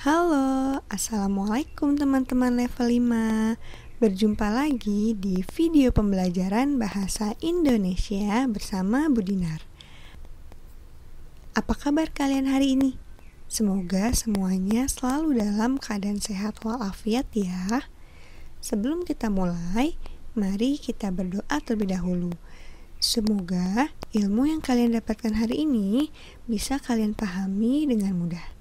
Halo, Assalamualaikum teman-teman level 5. Berjumpa lagi di video pembelajaran Bahasa Indonesia bersama Bu Dinar. Apa kabar kalian hari ini? Semoga semuanya selalu dalam keadaan sehat walafiat ya. Sebelum kita mulai, mari kita berdoa terlebih dahulu. Semoga ilmu yang kalian dapatkan hari ini bisa kalian pahami dengan mudah.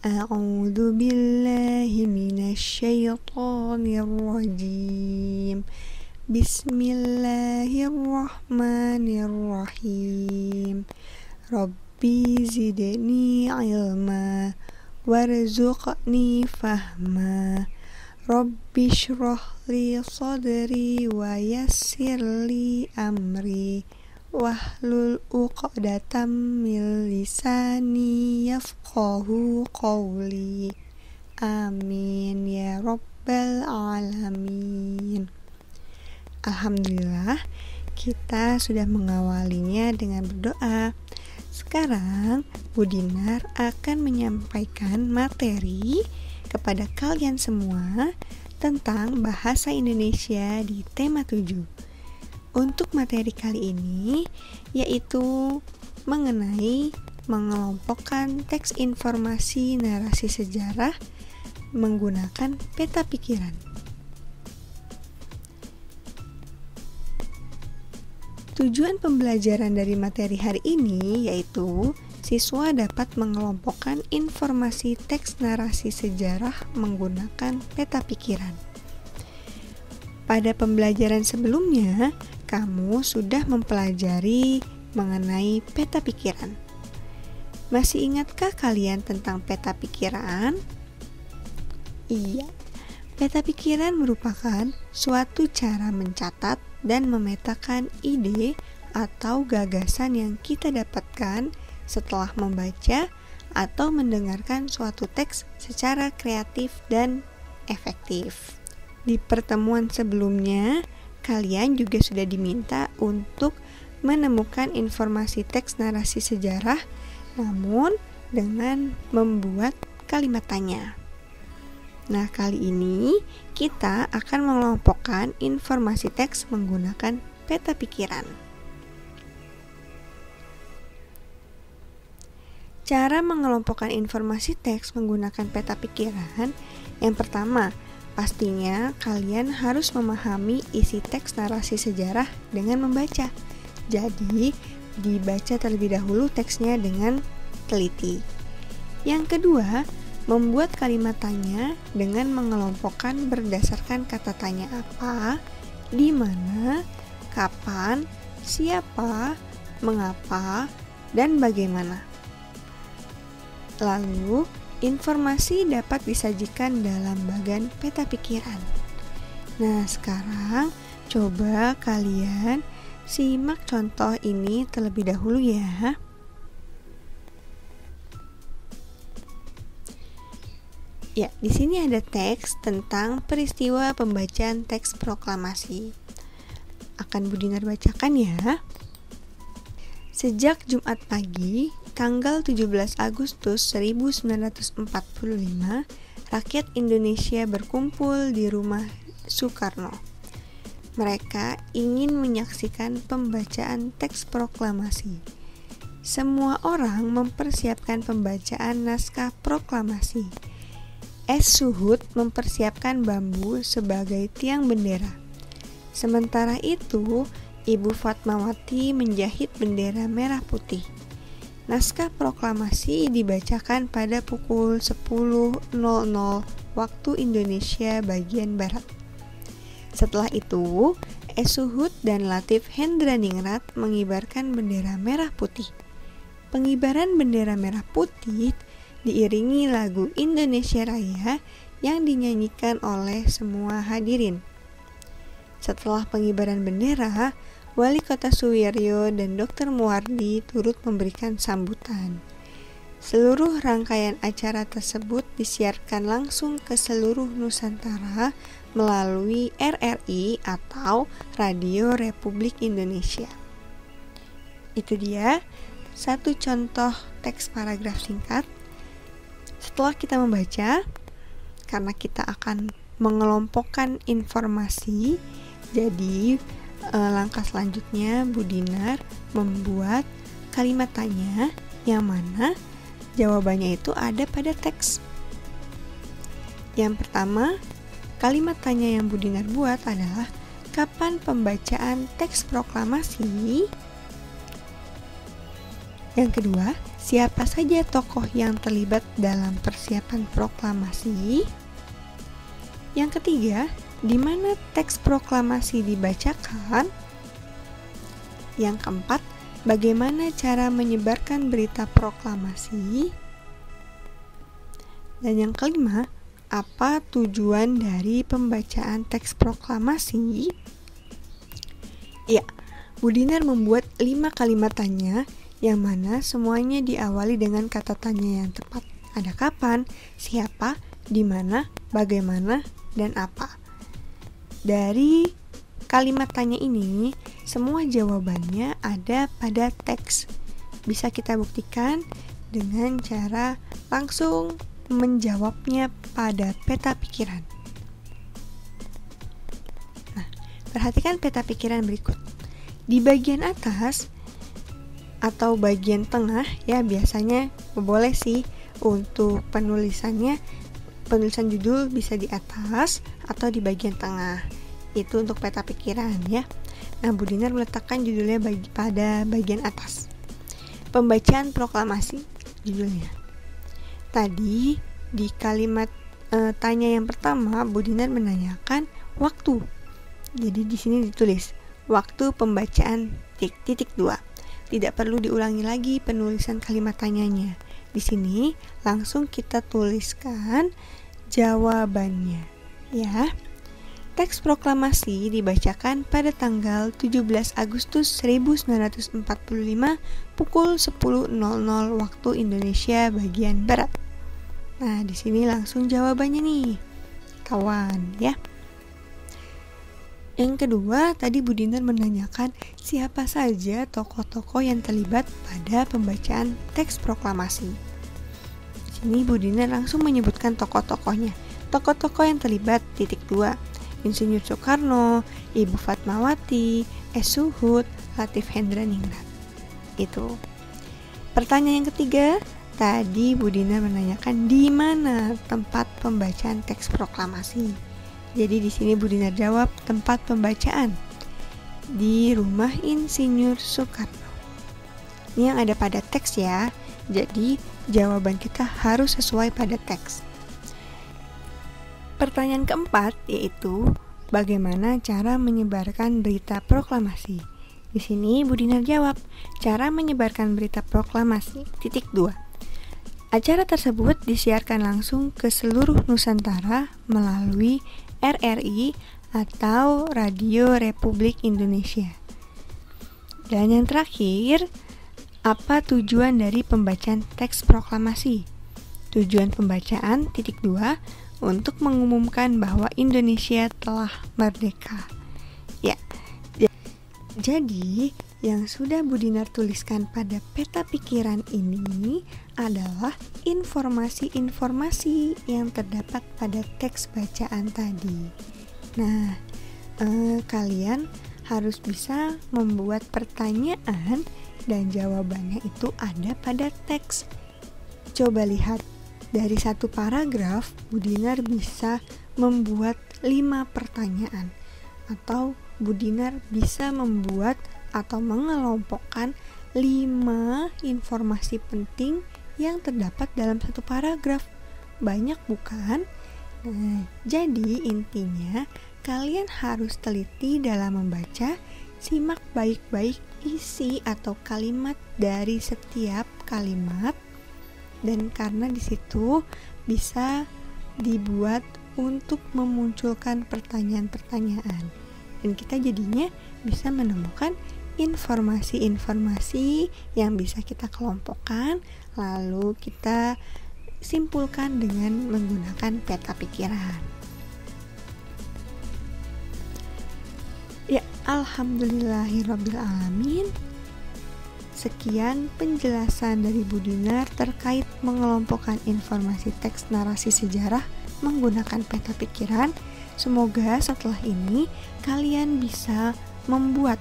A'udzu billahi minasyaitonir rajim. Bismillahirrahmanirrahim. Rabbi zidni ilma warzuqni fahma. Rabbi shrah li sadri wa yassir li amri. Wahlul uqdatam min lisani yafqahu qawli. Amin ya rabbal alamin. Alhamdulillah, kita sudah mengawalinya dengan berdoa. Sekarang Bu Dinar akan menyampaikan materi kepada kalian semua tentang bahasa Indonesia di tema 7. Untuk materi kali ini yaitu mengenai mengelompokkan teks informasi narasi sejarah menggunakan peta pikiran. Tujuan pembelajaran dari materi hari ini yaitu siswa dapat mengelompokkan informasi teks narasi sejarah menggunakan peta pikiran. Pada pembelajaran sebelumnya, kamu sudah mempelajari mengenai peta pikiran. Masih ingatkah kalian tentang peta pikiran? Iya, peta pikiran merupakan suatu cara mencatat dan memetakan ide atau gagasan yang kita dapatkan setelah membaca atau mendengarkan suatu teks secara kreatif dan efektif. Di pertemuan sebelumnya, kalian juga sudah diminta untuk menemukan informasi teks narasi sejarah, namun dengan membuat kalimat tanya. Nah, kali ini kita akan mengelompokkan informasi teks menggunakan peta pikiran. Cara mengelompokkan informasi teks menggunakan peta pikiran, yang pertama, pastinya kalian harus memahami isi teks narasi sejarah dengan membaca. Jadi, dibaca terlebih dahulu teksnya dengan teliti. Yang kedua, membuat kalimat tanya dengan mengelompokkan berdasarkan kata tanya apa, di mana, kapan, siapa, mengapa, dan bagaimana. Lalu, informasi dapat disajikan dalam bagan peta pikiran. Nah, sekarang coba kalian simak contoh ini terlebih dahulu ya. Ya, di sini ada teks tentang peristiwa pembacaan teks proklamasi. Akan Bu Dinar bacakan ya. Sejak Jumat pagi, tanggal 17 Agustus 1945, rakyat Indonesia berkumpul di rumah Soekarno. Mereka ingin menyaksikan pembacaan teks proklamasi. Semua orang mempersiapkan pembacaan naskah proklamasi. S. Suhud mempersiapkan bambu sebagai tiang bendera. Sementara itu, Ibu Fatmawati menjahit bendera merah putih. Naskah proklamasi dibacakan pada pukul 10.00 waktu Indonesia bagian Barat. Setelah itu, S. Suhud dan Latif Hendraningrat mengibarkan bendera merah putih. Pengibaran bendera merah putih diiringi lagu Indonesia Raya yang dinyanyikan oleh semua hadirin. Setelah pengibaran bendera, Wali Kota Suwiryo dan Dr. Muwardi turut memberikan sambutan. Seluruh rangkaian acara tersebut disiarkan langsung ke seluruh Nusantara melalui RRI atau Radio Republik Indonesia. Itu dia satu contoh teks paragraf singkat. Setelah kita membaca, karena kita akan mengelompokkan informasi, jadi langkah selanjutnya Bu Dinar membuat kalimat tanya yang mana jawabannya itu ada pada teks. Yang pertama, kalimat tanya yang Bu Dinar buat adalah kapan pembacaan teks proklamasi? Yang kedua, siapa saja tokoh yang terlibat dalam persiapan proklamasi? Yang ketiga, di mana teks proklamasi dibacakan? Yang keempat, bagaimana cara menyebarkan berita proklamasi? Dan yang kelima, apa tujuan dari pembacaan teks proklamasi? Ya, Bu Dinar membuat 5 kalimat tanya yang mana semuanya diawali dengan kata tanya yang tepat. Ada kapan, siapa, di mana, bagaimana, dan apa. Dari kalimat tanya ini, semua jawabannya ada pada teks. Bisa kita buktikan dengan cara langsung menjawabnya pada peta pikiran. Nah, perhatikan peta pikiran berikut. Di bagian atas atau bagian tengah, ya biasanya boleh sih untuk penulisan judul bisa di atas atau di bagian tengah. Itu untuk peta pikiran ya. Nah, Bu Dinar meletakkan judulnya pada bagian atas. Pembacaan proklamasi judulnya. Tadi di kalimat tanya yang pertama, Bu Dinar menanyakan waktu. Jadi di sini ditulis waktu pembacaan titik 2. Tidak perlu diulangi lagi penulisan kalimat tanyanya. Di sini langsung kita tuliskan jawabannya. Ya. Teks proklamasi dibacakan pada tanggal 17 Agustus 1945 pukul 10.00 waktu Indonesia bagian Barat. Nah, di sini langsung jawabannya nih, kawan ya. Yang kedua, tadi Bu Dinar menanyakan siapa saja tokoh-tokoh yang terlibat pada pembacaan teks proklamasi. Di sini Bu Dinar langsung menyebutkan tokoh-tokohnya. Tokoh-tokoh yang terlibat titik 2. Insinyur Soekarno, Ibu Fatmawati, S. Suhud, Latif Hendraningrat. Itu. Pertanyaan yang ketiga, tadi Bu Dinar menanyakan di mana tempat pembacaan teks proklamasi. Jadi di sini Bu Dinar jawab tempat pembacaan di rumah Insinyur Soekarno. Ini yang ada pada teks ya. Jadi jawaban kita harus sesuai pada teks. Pertanyaan keempat yaitu bagaimana cara menyebarkan berita proklamasi. Di sini Bu Dinar jawab cara menyebarkan berita proklamasi titik 2. Acara tersebut disiarkan langsung ke seluruh Nusantara melalui RRI atau Radio Republik Indonesia. Dan yang terakhir, apa tujuan dari pembacaan teks proklamasi? Tujuan pembacaan titik 2 untuk mengumumkan bahwa Indonesia telah merdeka. Ya, jadi yang sudah Bu Dinar tuliskan pada peta pikiran ini adalah informasi-informasi yang terdapat pada teks bacaan tadi. Nah, kalian harus bisa membuat pertanyaan dan jawabannya itu ada pada teks. Coba lihat. Dari satu paragraf, Bu Dinar bisa membuat 5 pertanyaan atau Bu Dinar bisa membuat atau mengelompokkan 5 informasi penting yang terdapat dalam satu paragraf. Banyak bukan? Nah, jadi intinya kalian harus teliti dalam membaca, simak baik-baik isi atau kalimat dari setiap kalimat. Dan karena di situ bisa dibuat untuk memunculkan pertanyaan-pertanyaan. Dan kita jadinya bisa menemukan informasi-informasi yang bisa kita kelompokkan, lalu kita simpulkan dengan menggunakan peta pikiran. Ya, alhamdulillahirrabbilalamin. Sekian penjelasan dari Bu Dinar terkait mengelompokkan informasi teks narasi sejarah menggunakan peta pikiran. Semoga setelah ini kalian bisa membuat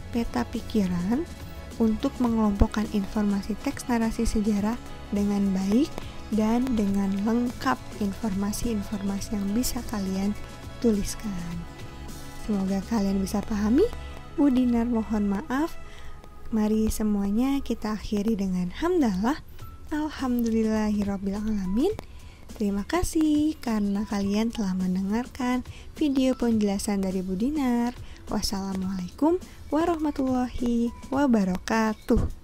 peta pikiran untuk mengelompokkan informasi teks narasi sejarah dengan baik dan dengan lengkap informasi-informasi yang bisa kalian tuliskan. Semoga kalian bisa pahami. Bu Dinar mohon maaf. Mari semuanya kita akhiri dengan hamdalah. Alhamdulillahirrabbilalamin. Terima kasih karena kalian telah mendengarkan video penjelasan dari Bu Dinar. Wassalamualaikum warahmatullahi wabarakatuh.